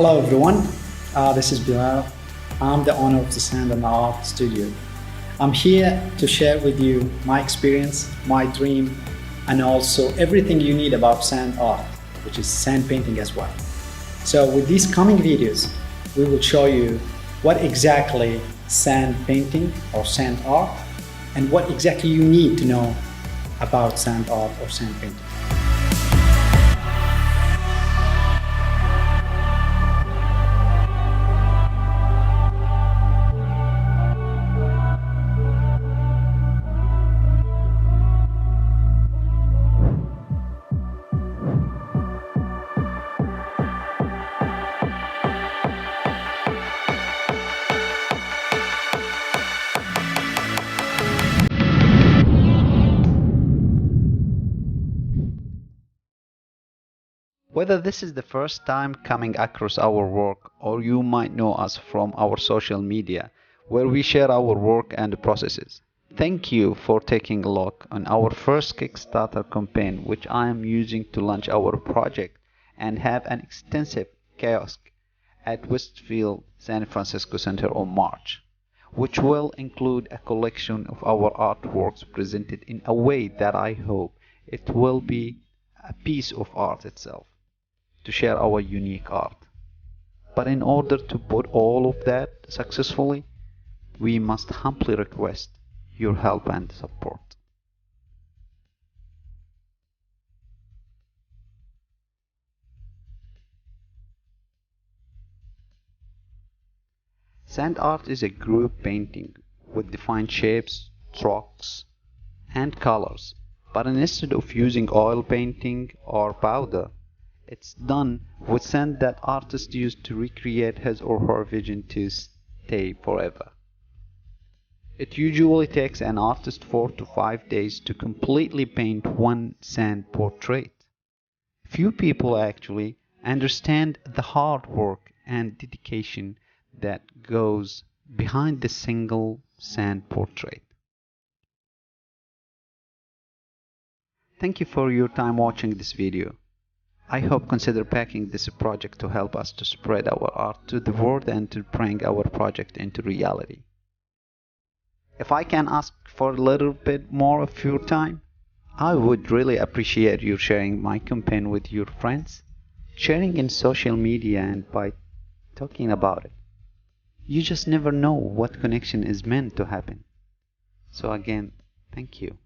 Hello everyone, this is Bilal. I'm the owner of the Sand and Art Studio. I'm here to share with you my experience, my dream, and also everything you need about sand art, which is sand painting as well. So with these coming videos, we will show you what exactly sand painting or sand art and what exactly you need to know about sand art or sand painting. Whether this is the first time coming across our work or you might know us from our social media where we share our work and processes. Thank you for taking a look on our first Kickstarter campaign which I am using to launch our project and have an extensive kiosk at Westfield San Francisco Center on March, which will include a collection of our artworks presented in a way that I hope it will be a piece of art itself to share our unique art. But in order to put all of that successfully, we must humbly request your help and support. Sand art is a group painting with defined shapes, strokes, and colors. But instead of using oil painting or powder, it's done with sand that artists use to recreate his or her vision to stay forever. It usually takes an artist 4 to 5 days to completely paint one sand portrait. Few people actually understand the hard work and dedication that goes behind the single sand portrait. Thank you for your time watching this video. I hope consider backing this project to help us to spread our art to the world and to bring our project into reality. If I can ask for a little bit more of your time, I would really appreciate you sharing my campaign with your friends, sharing in social media and by talking about it. You just never know what connection is meant to happen. So again, thank you.